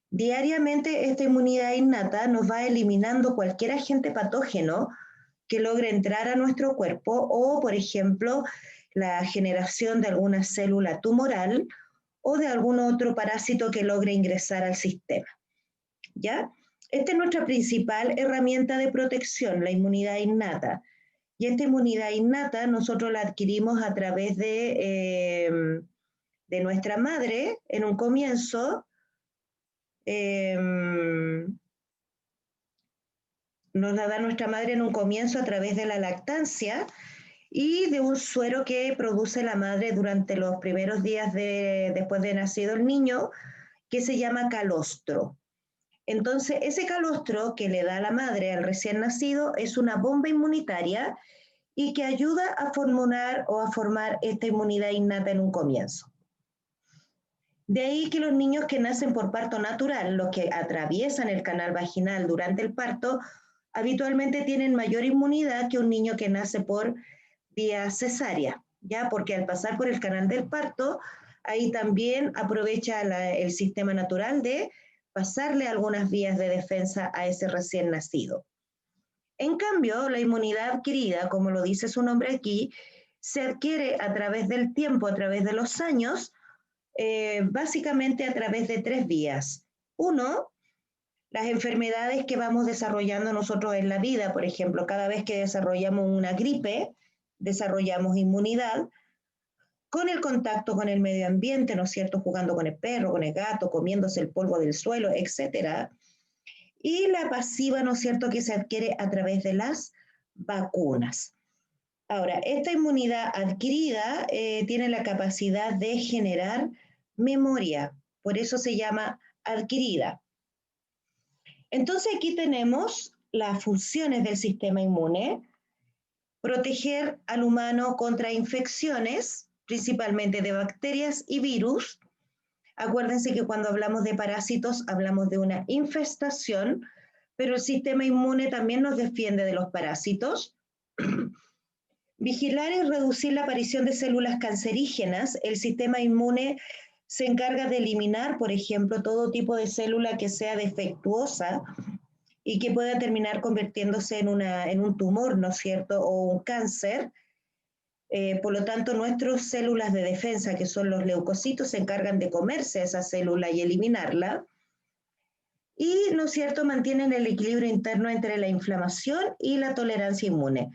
Diariamente esta inmunidad innata nos va eliminando cualquier agente patógeno que logre entrar a nuestro cuerpo o, por ejemplo, la generación de alguna célula tumoral o de algún otro parásito que logre ingresar al sistema. ¿Ya? Esta es nuestra principal herramienta de protección, la inmunidad innata. Y esta inmunidad innata nosotros la adquirimos a través de nuestra madre en un comienzo. Nos la da nuestra madre en un comienzo a través de la lactancia y de un suero que produce la madre durante los primeros días después de nacido el niño, que se llama calostro. Entonces, ese calostro que le da la madre al recién nacido es una bomba inmunitaria y que ayuda a formar esta inmunidad innata en un comienzo. De ahí que los niños que nacen por parto natural, los que atraviesan el canal vaginal durante el parto, habitualmente tienen mayor inmunidad que un niño que nace por vía cesárea, ¿ya? Porque al pasar por el canal del parto, ahí también aprovecha el sistema natural de pasarle algunas vías de defensa a ese recién nacido. En cambio, la inmunidad adquirida, como lo dice su nombre aquí, se adquiere a través del tiempo, a través de los años, básicamente a través de 3 vías. Uno, las enfermedades que vamos desarrollando nosotros en la vida, por ejemplo, cada vez que desarrollamos una gripe, desarrollamos inmunidad, con el contacto con el medio ambiente, ¿no es cierto?, jugando con el perro, con el gato, comiéndose el polvo del suelo, etcétera. Y la pasiva, ¿no es cierto?, que se adquiere a través de las vacunas. Ahora, esta inmunidad adquirida tiene la capacidad de generar memoria, por eso se llama adquirida. Entonces aquí tenemos las funciones del sistema inmune: proteger al humano contra infecciones, principalmente de bacterias y virus. Acuérdense que cuando hablamos de parásitos hablamos de una infestación, pero el sistema inmune también nos defiende de los parásitos. Vigilar y reducir la aparición de células cancerígenas. El sistema inmune se encarga de eliminar, por ejemplo, todo tipo de célula que sea defectuosa y que pueda terminar convirtiéndose en un tumor, ¿no es cierto?, o un cáncer. Por lo tanto, nuestras células de defensa, que son los leucocitos, se encargan de comerse a esa célula y eliminarla. Y, ¿no es cierto?, mantienen el equilibrio interno entre la inflamación y la tolerancia inmune.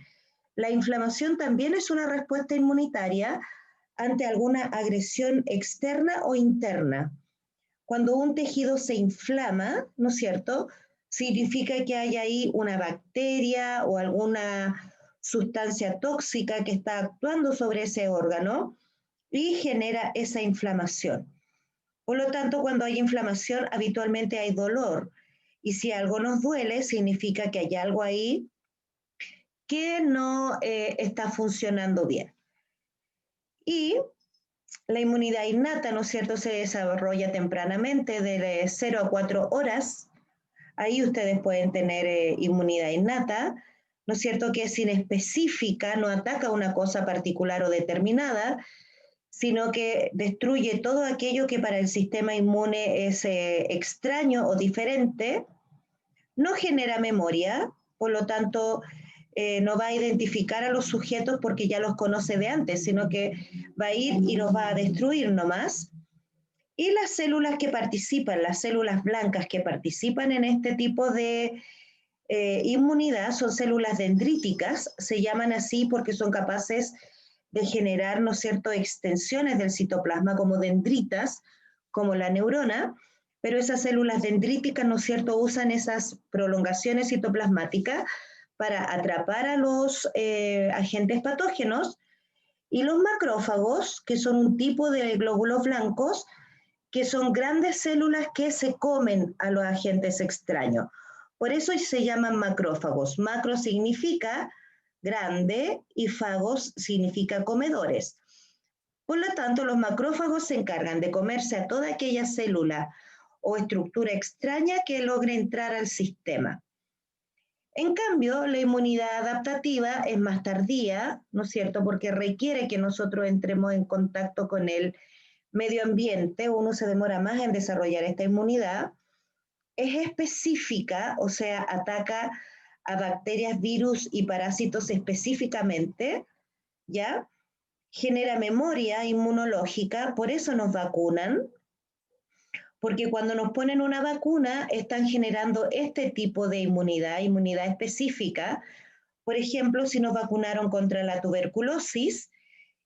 La inflamación también es una respuesta inmunitaria ante alguna agresión externa o interna. Cuando un tejido se inflama, ¿no es cierto?, significa que hay ahí una bacteria o alguna sustancia tóxica que está actuando sobre ese órgano y genera esa inflamación. Por lo tanto, cuando hay inflamación, habitualmente hay dolor. Y si algo nos duele, significa que hay algo ahí que no está funcionando bien. Y la inmunidad innata, ¿no es cierto?, se desarrolla tempranamente, de 0 a 4 horas. Ahí ustedes pueden tener inmunidad innata, ¿no es cierto?, que es inespecífica, no ataca una cosa particular o determinada, sino que destruye todo aquello que para el sistema inmune es extraño o diferente, no genera memoria, por lo tanto, no va a identificar a los sujetos porque ya los conoce de antes, sino que va a ir y los va a destruir nomás. Y las células que participan, las células blancas que participan en este tipo de inmunidad, son células dendríticas, se llaman así porque son capaces de generar, ¿no es cierto?, extensiones del citoplasma como dendritas, como la neurona, pero esas células dendríticas, ¿no es cierto?, usan esas prolongaciones citoplasmáticas para atrapar a los agentes patógenos, y los macrófagos, que son un tipo de glóbulos blancos, que son grandes células que se comen a los agentes extraños. Por eso se llaman macrófagos. Macro significa grande y fagos significa comedores. Por lo tanto, los macrófagos se encargan de comerse a toda aquella célula o estructura extraña que logre entrar al sistema. En cambio, la inmunidad adaptativa es más tardía, ¿no es cierto?, porque requiere que nosotros entremos en contacto con el medio ambiente, uno se demora más en desarrollar esta inmunidad, es específica, o sea, ataca a bacterias, virus y parásitos específicamente, ¿ya? Genera memoria inmunológica, por eso nos vacunan, porque cuando nos ponen una vacuna están generando este tipo de inmunidad, inmunidad específica. Por ejemplo, si nos vacunaron contra la tuberculosis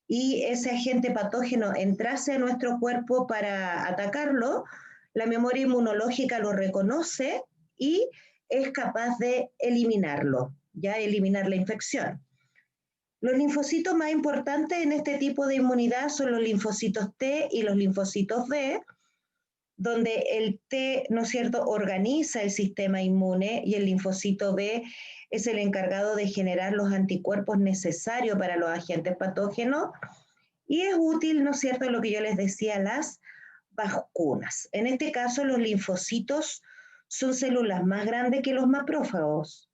y ese agente patógeno entrase a nuestro cuerpo para atacarlo, la memoria inmunológica lo reconoce y es capaz de eliminarlo, ya eliminar la infección. Los linfocitos más importantes en este tipo de inmunidad son los linfocitos T y los linfocitos B, donde el T, ¿no es cierto?, organiza el sistema inmune y el linfocito B es el encargado de generar los anticuerpos necesarios para los agentes patógenos y es útil, ¿no es cierto?, lo que yo les decía, las vacunas. En este caso, los linfocitos son células más grandes que los macrófagos,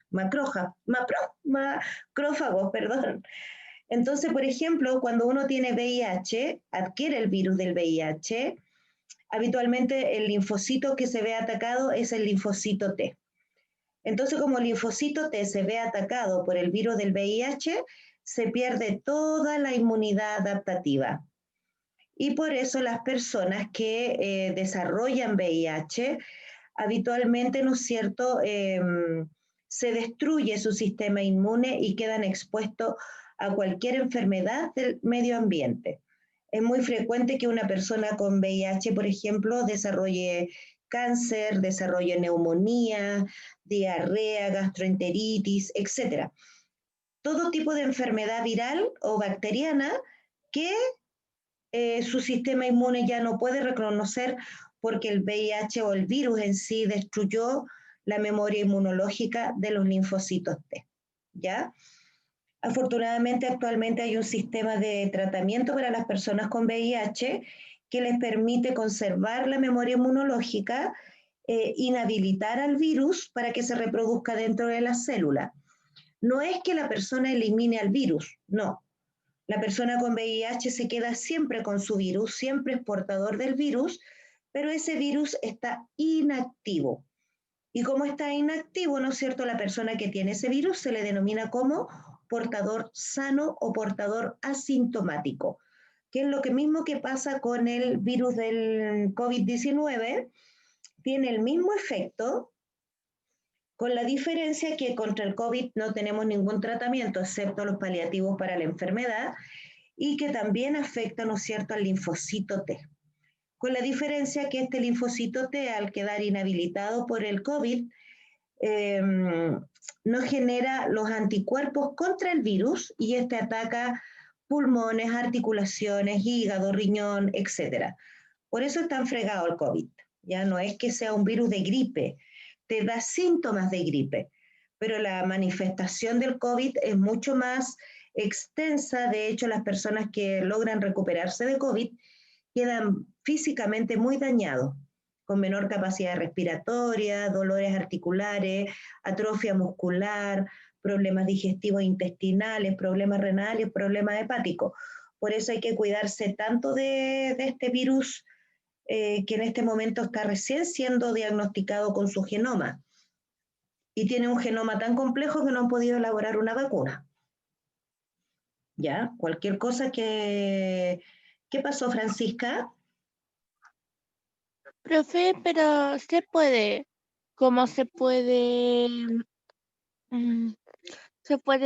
perdón. Entonces, por ejemplo, cuando uno tiene VIH, adquiere el virus del VIH, habitualmente el linfocito que se ve atacado es el linfocito T. Entonces, como el linfocito T se ve atacado por el virus del VIH, se pierde toda la inmunidad adaptativa. Y por eso las personas que desarrollan VIH, habitualmente, ¿no es cierto?, se destruye su sistema inmune y quedan expuestos a cualquier enfermedad del medio ambiente. Es muy frecuente que una persona con VIH, por ejemplo, desarrolle cáncer, desarrolle neumonía, diarrea, gastroenteritis, etc. Todo tipo de enfermedad viral o bacteriana que su sistema inmune ya no puede reconocer porque el VIH o el virus en sí destruyó la memoria inmunológica de los linfocitos T, ¿ya? Afortunadamente, actualmente hay un sistema de tratamiento para las personas con VIH que les permite conservar la memoria inmunológica, inhabilitar al virus para que se reproduzca dentro de la célula. No es que la persona elimine al virus, no. La persona con VIH se queda siempre con su virus, siempre es portador del virus, pero ese virus está inactivo. Y como está inactivo, ¿no es cierto?, la persona que tiene ese virus se le denomina como portador sano o portador asintomático, que es lo que mismo que pasa con el virus del COVID-19, tiene el mismo efecto, con la diferencia que contra el COVID no tenemos ningún tratamiento, excepto los paliativos para la enfermedad, y que también afecta, ¿no es cierto?, al linfocito T. Con la diferencia que este linfocito T, al quedar inhabilitado por el COVID, no genera los anticuerpos contra el virus y este ataca pulmones, articulaciones, hígado, riñón, etc. Por eso es tan fregado el COVID. Ya no es que sea un virus de gripe, te da síntomas de gripe, pero la manifestación del COVID es mucho más extensa. De hecho, las personas que logran recuperarse de COVID quedan físicamente muy dañados, con menor capacidad respiratoria, dolores articulares, atrofia muscular, problemas digestivos intestinales, problemas renales, problemas hepáticos. Por eso hay que cuidarse tanto de este virus que en este momento está recién siendo diagnosticado con su genoma y tiene un genoma tan complejo que no han podido elaborar una vacuna. ¿Ya? Cualquier cosa que... ¿Qué pasó, Francisca? Profe, pero ¿cómo se puede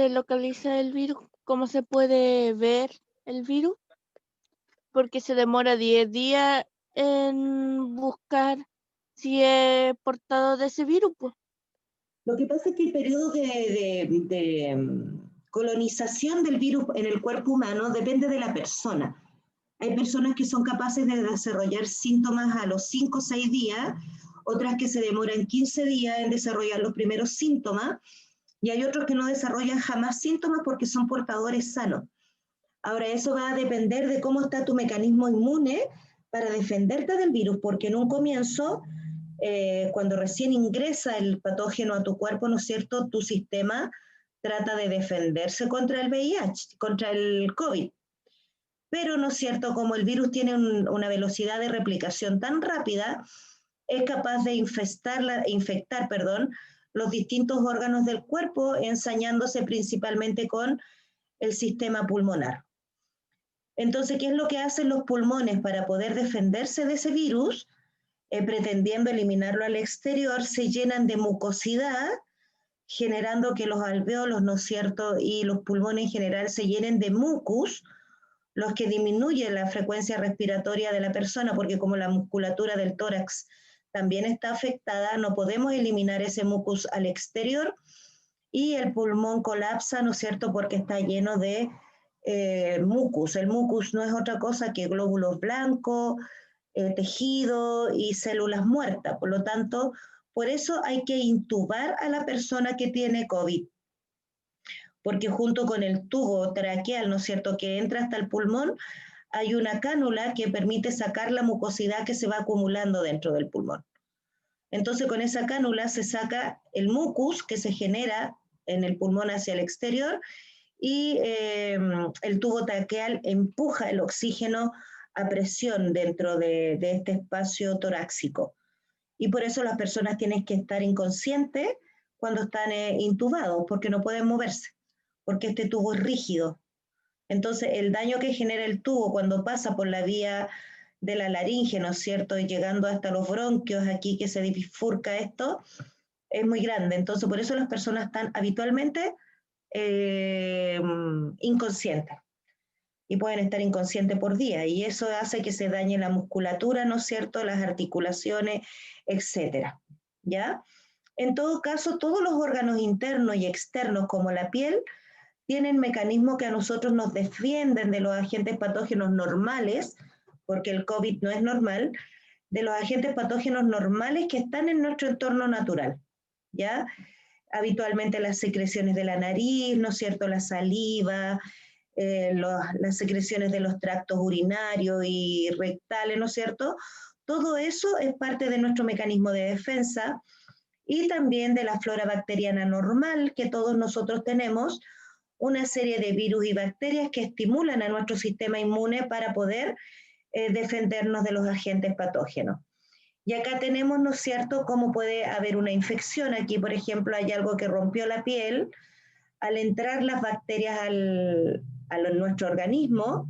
localizar el virus? ¿Cómo se puede ver el virus? Porque se demora 10 días en buscar si es portador de ese virus, pues. Lo que pasa es que el periodo de colonización del virus en el cuerpo humano depende de la persona. Hay personas que son capaces de desarrollar síntomas a los 5 o 6 días, otras que se demoran 15 días en desarrollar los primeros síntomas, y hay otros que no desarrollan jamás síntomas porque son portadores sanos. Ahora, eso va a depender de cómo está tu mecanismo inmune para defenderte del virus, porque en un comienzo, cuando recién ingresa el patógeno a tu cuerpo, ¿no es cierto?, tu sistema trata de defenderse contra el VIH, contra el COVID. pero, ¿no es cierto?, como el virus tiene una velocidad de replicación tan rápida, es capaz de infectar, los distintos órganos del cuerpo, ensañándose principalmente con el sistema pulmonar. Entonces, ¿qué es lo que hacen los pulmones para poder defenderse de ese virus? Pretendiendo eliminarlo al exterior, se llenan de mucosidad, generando que los alvéolos, ¿no es cierto?, y los pulmones en general se llenen de mucus, los que disminuyen la frecuencia respiratoria de la persona, porque como la musculatura del tórax también está afectada, no podemos eliminar ese mucus al exterior y el pulmón colapsa, ¿no es cierto?, porque está lleno de mucus. El mucus no es otra cosa que glóbulos blancos, tejido y células muertas. Por lo tanto, por eso hay que intubar a la persona que tiene COVID, porque junto con el tubo traqueal, ¿no es cierto?, que entra hasta el pulmón, hay una cánula que permite sacar la mucosidad que se va acumulando dentro del pulmón. Entonces, con esa cánula se saca el mucus que se genera en el pulmón hacia el exterior y el tubo traqueal empuja el oxígeno a presión dentro de este espacio torácico. Y por eso las personas tienen que estar inconscientes cuando están intubados, porque no pueden moverse, porque este tubo es rígido. Entonces, el daño que genera el tubo cuando pasa por la vía de la laringe, ¿no es cierto?, y llegando hasta los bronquios aquí que se bifurca esto, es muy grande. Entonces, por eso las personas están habitualmente inconscientes y pueden estar inconscientes por día, y eso hace que se dañe la musculatura, ¿no es cierto?, las articulaciones, etcétera, ¿ya? En todo caso, todos los órganos internos y externos, como la piel, tienen mecanismos que a nosotros nos defienden de los agentes patógenos normales, porque el COVID no es normal, de los agentes patógenos normales que están en nuestro entorno natural, ¿ya? Habitualmente las secreciones de la nariz, ¿no es cierto?, la saliva, las secreciones de los tractos urinarios y rectales, ¿no es cierto? Todo eso es parte de nuestro mecanismo de defensa y también de la flora bacteriana normal que todos nosotros tenemos, una serie de virus y bacterias que estimulan a nuestro sistema inmune para poder defendernos de los agentes patógenos. Y acá tenemos, ¿no es cierto?, cómo puede haber una infección. Aquí, por ejemplo, hay algo que rompió la piel. Al entrar las bacterias a nuestro organismo,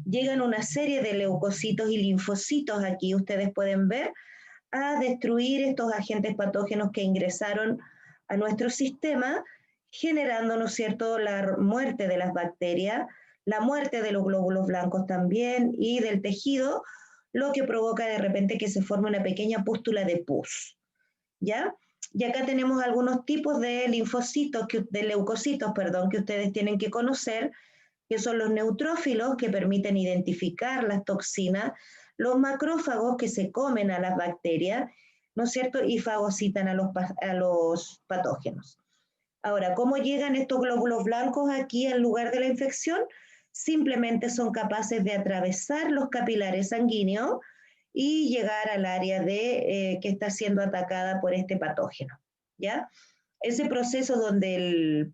llegan una serie de leucocitos y linfocitos, aquí ustedes pueden ver, a destruir estos agentes patógenos que ingresaron a nuestro sistema, generando, ¿no es cierto?, la muerte de las bacterias, la muerte de los glóbulos blancos también y del tejido, lo que provoca de repente que se forme una pequeña pústula de pus, ¿ya? Y acá tenemos algunos tipos de linfocitos, de leucocitos, perdón, que ustedes tienen que conocer, que son los neutrófilos, que permiten identificar las toxinas, los macrófagos, que se comen a las bacterias, ¿no es cierto?, y fagocitan a los patógenos. Ahora, ¿cómo llegan estos glóbulos blancos aquí al lugar de la infección? Simplemente son capaces de atravesar los capilares sanguíneos y llegar al área que está siendo atacada por este patógeno, ¿ya? Ese proceso donde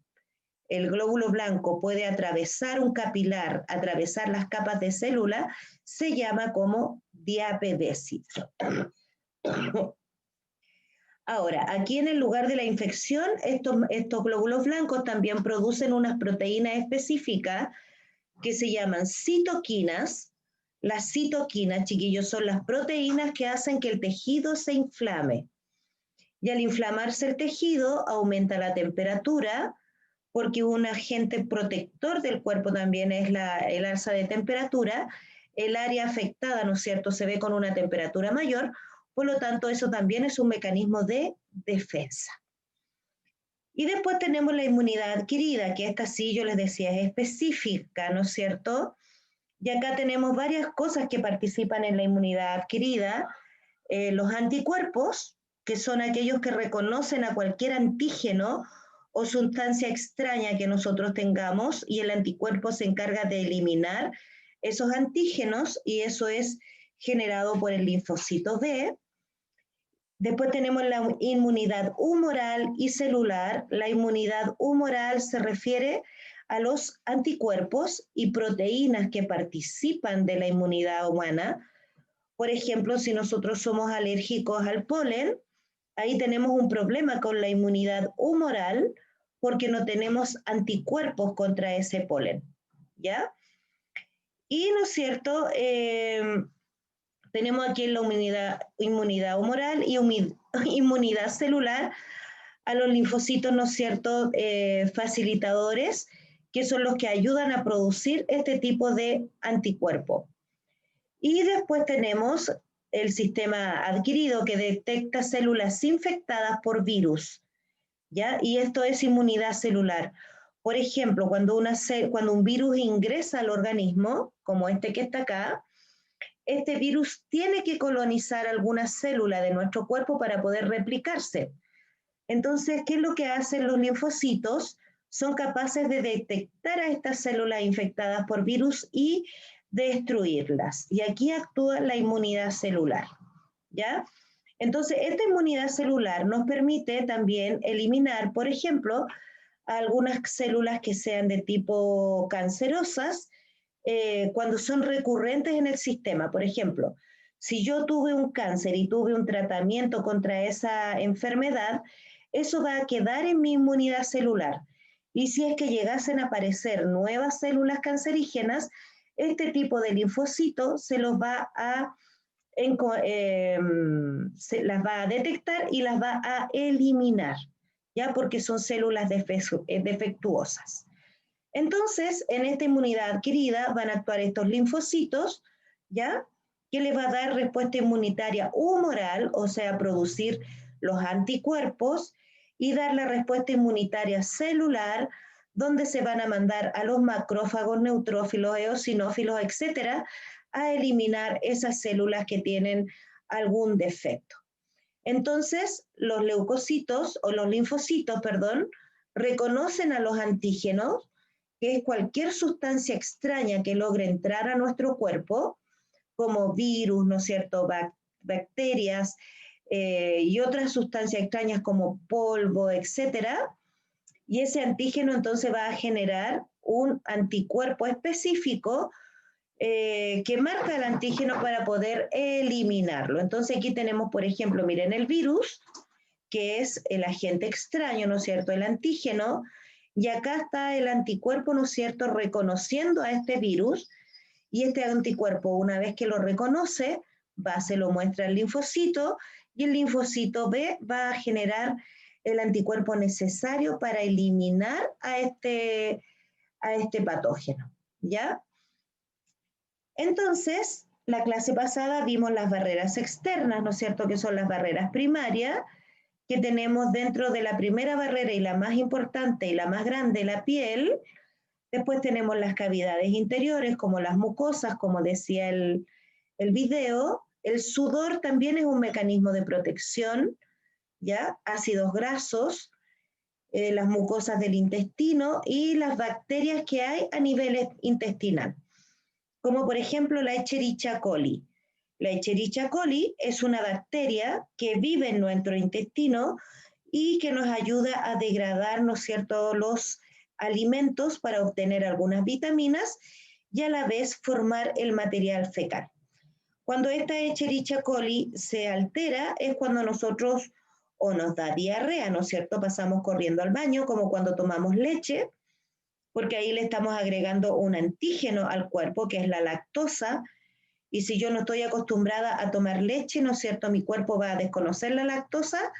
el glóbulo blanco puede atravesar un capilar, atravesar las capas de célula, se llama como diapedésis. Ahora, aquí en el lugar de la infección, estos glóbulos blancos también producen unas proteínas específicas que se llaman citoquinas. Las citoquinas, chiquillos, son las proteínas que hacen que el tejido se inflame. Y al inflamarse el tejido, aumenta la temperatura, porque un agente protector del cuerpo también es el alza de temperatura. El área afectada, ¿no es cierto?, se ve con una temperatura mayor, por lo tanto, eso también es un mecanismo de defensa. Y después tenemos la inmunidad adquirida, que esta sí, yo les decía, es específica, ¿no es cierto? Y acá tenemos varias cosas que participan en la inmunidad adquirida. Los anticuerpos, que son aquellos que reconocen a cualquier antígeno o sustancia extraña que nosotros tengamos, y el anticuerpo se encarga de eliminar esos antígenos, y eso es generado por el linfocito B. Después tenemos la inmunidad humoral y celular. La inmunidad humoral se refiere a los anticuerpos y proteínas que participan de la inmunidad humana. Por ejemplo, si nosotros somos alérgicos al polen, ahí tenemos un problema con la inmunidad humoral porque no tenemos anticuerpos contra ese polen, ¿ya? Y, ¿no es cierto?, tenemos aquí en la inmunidad humoral y inmunidad celular a los linfocitos, ¿no es cierto?, facilitadores, que son los que ayudan a producir este tipo de anticuerpo. Y después tenemos el sistema adquirido que detecta células infectadas por virus, ¿ya? Y esto es inmunidad celular. Por ejemplo, cuando un virus ingresa al organismo, como este que está acá, este virus tiene que colonizar alguna célula de nuestro cuerpo para poder replicarse. Entonces, ¿qué es lo que hacen los linfocitos? Son capaces de detectar a estas células infectadas por virus y destruirlas. Y aquí actúa la inmunidad celular, ¿ya? Entonces, esta inmunidad celular nos permite también eliminar, por ejemplo, algunas células que sean de tipo cancerosas cuando son recurrentes en el sistema. Por ejemplo, si yo tuve un cáncer y tuve un tratamiento contra esa enfermedad, eso va a quedar en mi inmunidad celular. Y si es que llegasen a aparecer nuevas células cancerígenas, este tipo de linfocito se los va a las va a detectar y las va a eliminar, ¿ya? Porque son células defectuosas. Entonces, en esta inmunidad adquirida van a actuar estos linfocitos, ¿ya? Que les va a dar respuesta inmunitaria humoral, o sea, producir los anticuerpos y dar la respuesta inmunitaria celular, donde se van a mandar a los macrófagos, neutrófilos, eosinófilos, etcétera, a eliminar esas células que tienen algún defecto. Entonces, los leucocitos, o los linfocitos, perdón, reconocen a los antígenos, que es cualquier sustancia extraña que logre entrar a nuestro cuerpo, como virus, ¿no es cierto?, bacterias y otras sustancias extrañas como polvo, etcétera. Y ese antígeno entonces va a generar un anticuerpo específico que marca el antígeno para poder eliminarlo. Entonces aquí tenemos, por ejemplo, miren el virus, que es el agente extraño, ¿no es cierto?, el antígeno, y acá está el anticuerpo, ¿no es cierto?, reconociendo a este virus, y este anticuerpo, una vez que lo reconoce, se lo muestra al linfocito, y el linfocito B va a generar el anticuerpo necesario para eliminar a este patógeno, ¿ya? Entonces, la clase pasada vimos las barreras externas, ¿no es cierto?, que son las barreras primarias, que tenemos dentro de la primera barrera y la más importante y la más grande, la piel. Después tenemos las cavidades interiores, como las mucosas, como decía el video. El sudor también es un mecanismo de protección, ¿ya? Ácidos grasos, las mucosas del intestino y las bacterias que hay a nivel intestinal, como por ejemplo la Escherichia coli. La Escherichia coli es una bacteria que vive en nuestro intestino y que nos ayuda a degradar, ¿no es cierto?, los alimentos para obtener algunas vitaminas y a la vez formar el material fecal. Cuando esta Escherichia coli se altera es cuando nosotros o nos da diarrea, ¿no es cierto?, pasamos corriendo al baño, como cuando tomamos leche, porque ahí le estamos agregando un antígeno al cuerpo, que es la lactosa, y si yo no estoy acostumbrada a tomar leche, ¿no es cierto?, mi cuerpo va a desconocer la lactosa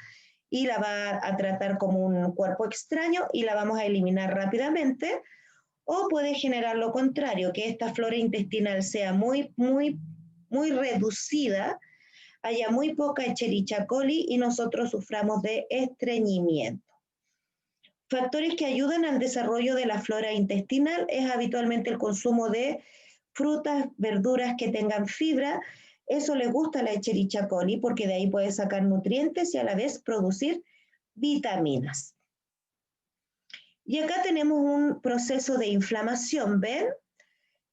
y la va a tratar como un cuerpo extraño y la vamos a eliminar rápidamente, o puede generar lo contrario, que esta flora intestinal sea muy reducida, haya muy poca Escherichia coli y nosotros suframos de estreñimiento. Factores que ayudan al desarrollo de la flora intestinal es habitualmente el consumo de frutas, verduras que tengan fibra. Eso le gusta a la Escherichia coli porque de ahí puede sacar nutrientes y a la vez producir vitaminas. Y acá tenemos un proceso de inflamación, ¿ven?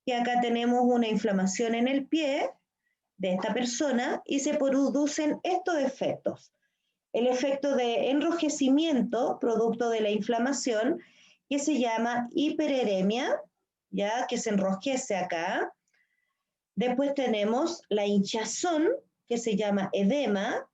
Y acá tenemos una inflamación en el pie de esta persona y se producen estos efectos. El efecto de enrojecimiento, producto de la inflamación, que se llama hipereremia, ya que se enrojece acá. Después tenemos la hinchazón, que se llama edema,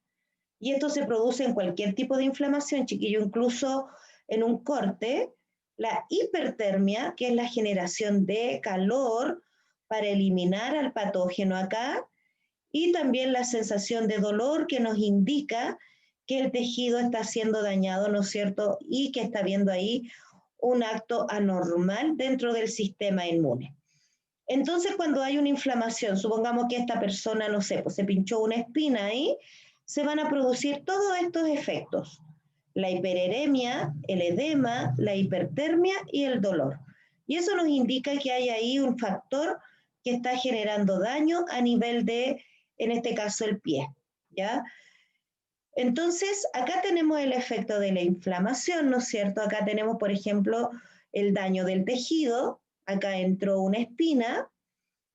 y esto se produce en cualquier tipo de inflamación, chiquillo, incluso en un corte. La hipertermia, que es la generación de calor para eliminar al patógeno acá, y también la sensación de dolor que nos indica que el tejido está siendo dañado, ¿no es cierto? Y que está habiendo ahí un acto anormal dentro del sistema inmune. Entonces, cuando hay una inflamación, supongamos que esta persona, no sé, pues se pinchó una espina ahí, se van a producir todos estos efectos. La hipereremia, el edema, la hipertermia y el dolor. Y eso nos indica que hay ahí un factor que está generando daño a nivel de, en este caso, el pie, ¿ya? Entonces, acá tenemos el efecto de la inflamación, ¿no es cierto? Acá tenemos, por ejemplo, el daño del tejido. Acá entró una espina.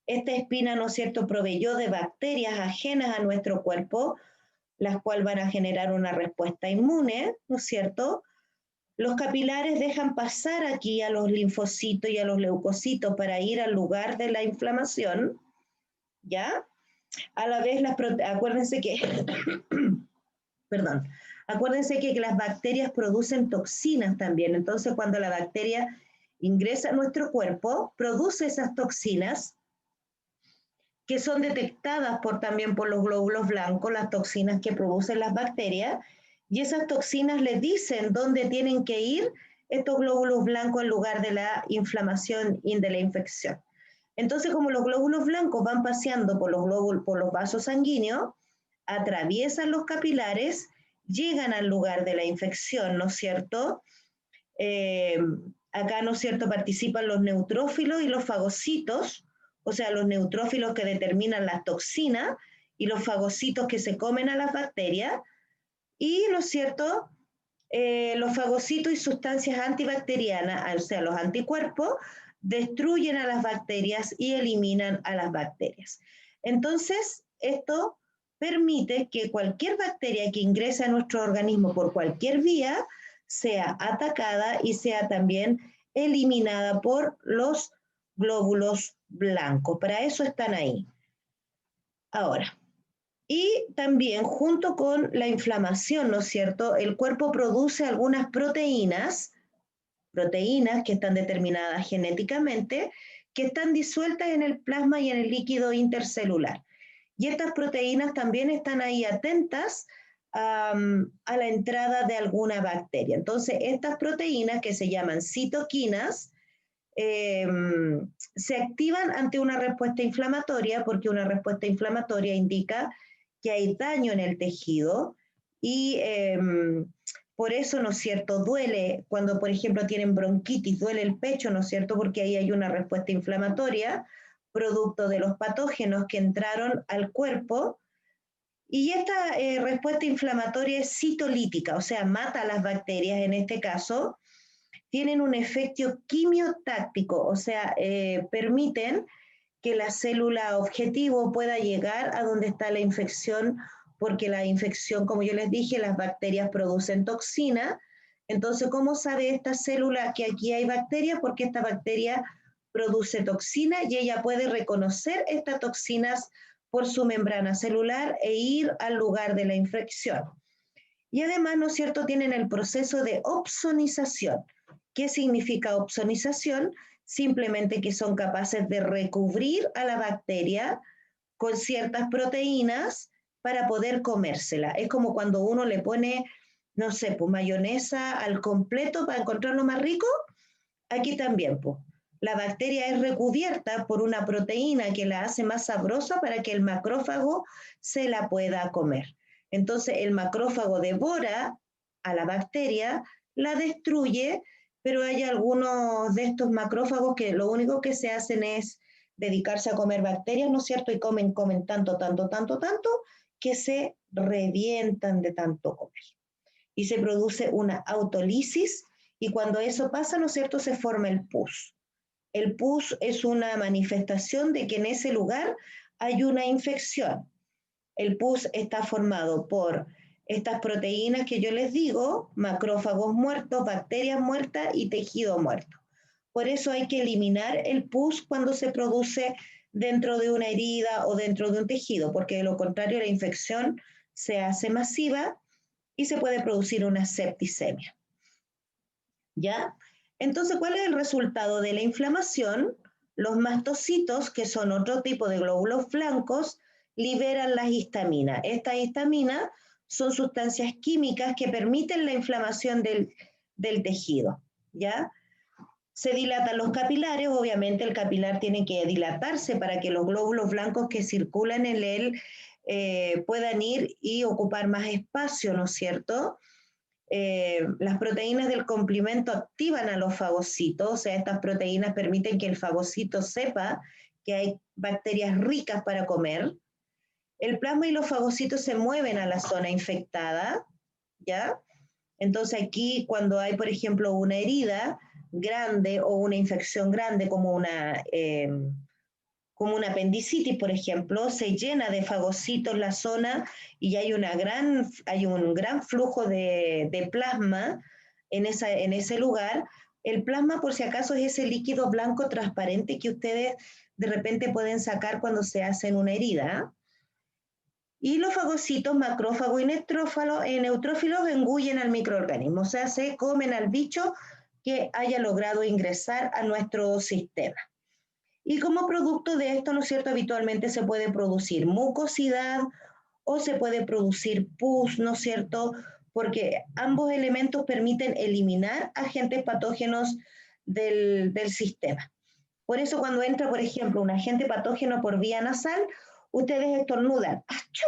Esta espina, ¿no es cierto?, proveyó de bacterias ajenas a nuestro cuerpo, las cuales van a generar una respuesta inmune, ¿no es cierto? Los capilares dejan pasar aquí a los linfocitos y a los leucocitos para ir al lugar de la inflamación, ¿ya? A la vez, acuérdense que, perdón, acuérdense que las bacterias producen toxinas también, entonces cuando la bacteria ingresa a nuestro cuerpo, produce esas toxinas que son detectadas también por los glóbulos blancos, las toxinas que producen las bacterias, y esas toxinas les dicen dónde tienen que ir estos glóbulos blancos en lugar de la inflamación y de la infección. Entonces, como los glóbulos blancos van paseando por los vasos sanguíneos, atraviesan los capilares, llegan al lugar de la infección, ¿no es cierto? Acá, ¿no es cierto?, participan los neutrófilos y los fagocitos, o sea, los neutrófilos que determinan las toxinas y los fagocitos que se comen a las bacterias, y, ¿no es cierto?, los fagocitos y sustancias antibacterianas, o sea, los anticuerpos, destruyen a las bacterias y eliminan a las bacterias. Entonces, esto permite que cualquier bacteria que ingrese a nuestro organismo por cualquier vía sea atacada y sea también eliminada por los glóbulos blancos. Para eso están ahí. Ahora, y también junto con la inflamación, ¿no es cierto? El cuerpo produce algunas proteínas que están determinadas genéticamente, que están disueltas en el plasma y en el líquido intercelular. Y estas proteínas también están ahí atentas a la entrada de alguna bacteria. Entonces, estas proteínas que se llaman citoquinas, eh, se activan ante una respuesta inflamatoria, porque una respuesta inflamatoria indica que hay daño en el tejido y por eso, ¿no es cierto?, duele cuando, por ejemplo, tienen bronquitis, duele el pecho, ¿no es cierto?, porque ahí hay una respuesta inflamatoria producto de los patógenos que entraron al cuerpo. Y esta respuesta inflamatoria es citolítica, o sea, mata a las bacterias en este caso, tienen un efecto quimiotáctico, o sea, permiten que la célula objetivo pueda llegar a donde está la infección, porque la infección, como yo les dije, las bacterias producen toxina. Entonces, ¿cómo sabe esta célula que aquí hay bacterias? Porque esta bacteria produce toxina y ella puede reconocer estas toxinas por su membrana celular e ir al lugar de la infección. Y además, ¿no es cierto?, tienen el proceso de opsonización. ¿Qué significa opsonización? Simplemente que son capaces de recubrir a la bacteria con ciertas proteínas para poder comérsela. Es como cuando uno le pone, no sé, pues mayonesa al completo para encontrarlo más rico. Aquí también, pues. La bacteria es recubierta por una proteína que la hace más sabrosa para que el macrófago se la pueda comer. Entonces, el macrófago devora a la bacteria, la destruye, pero hay algunos de estos macrófagos que lo único que se hacen es dedicarse a comer bacterias, ¿no es cierto? Y comen tanto, que se revientan de tanto comer. Y se produce una autolisis, y cuando eso pasa, ¿no es cierto?, se forma el pus. El pus es una manifestación de que en ese lugar hay una infección. El pus está formado por estas proteínas que yo les digo, macrófagos muertos, bacterias muertas y tejido muerto. Por eso hay que eliminar el pus cuando se produce dentro de una herida o dentro de un tejido, porque de lo contrario la infección se hace masiva y se puede producir una septicemia. ¿Ya? Entonces, ¿cuál es el resultado de la inflamación? Los mastocitos, que son otro tipo de glóbulos blancos, liberan las histaminas. Estas histaminas son sustancias químicas que permiten la inflamación del tejido, ¿ya? Se dilatan los capilares, obviamente el capilar tiene que dilatarse para que los glóbulos blancos que circulan en él puedan ir y ocupar más espacio, ¿no es cierto? Las proteínas del complemento activan a los fagocitos, o sea, estas proteínas permiten que el fagocito sepa que hay bacterias ricas para comer. El plasma y los fagocitos se mueven a la zona infectada, ¿ya? Entonces aquí cuando hay, por ejemplo, una herida grande o una infección grande como una apendicitis, por ejemplo, se llena de fagocitos la zona y hay un gran flujo de plasma en ese lugar. El plasma, por si acaso, es ese líquido blanco transparente que ustedes de repente pueden sacar cuando se hacen una herida. Y los fagocitos macrófagos y neutrófilos engullen al microorganismo, o sea, se comen al bicho que haya logrado ingresar a nuestro sistema. Y como producto de esto, ¿no es cierto?, habitualmente se puede producir mucosidad o se puede producir pus, ¿no es cierto?, porque ambos elementos permiten eliminar agentes patógenos del sistema. Por eso cuando entra, por ejemplo, un agente patógeno por vía nasal, ustedes estornudan, ¡achú!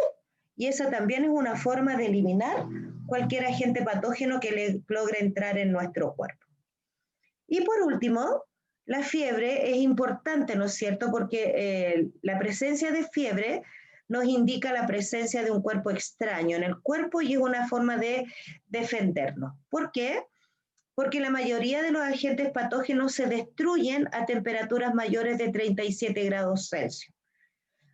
Y esa también es una forma de eliminar cualquier agente patógeno que le logre entrar en nuestro cuerpo. Y por último, la fiebre es importante, ¿no es cierto? Porque la presencia de fiebre nos indica la presencia de un cuerpo extraño en el cuerpo y es una forma de defendernos. ¿Por qué? Porque la mayoría de los agentes patógenos se destruyen a temperaturas mayores de 37 grados Celsius.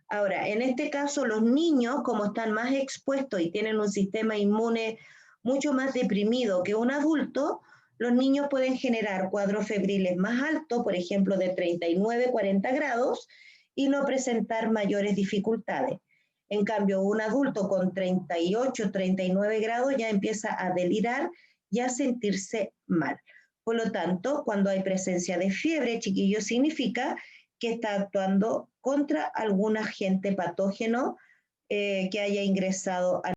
Ahora, en este caso, los niños, como están más expuestos y tienen un sistema inmune mucho más deprimido que un adulto, los niños pueden generar cuadros febriles más altos, por ejemplo, de 39, 40 grados, y no presentar mayores dificultades. En cambio, un adulto con 38, 39 grados ya empieza a delirar y a sentirse mal. Por lo tanto, cuando hay presencia de fiebre, chiquillos, significa que está actuando contra algún agente patógeno que haya ingresado a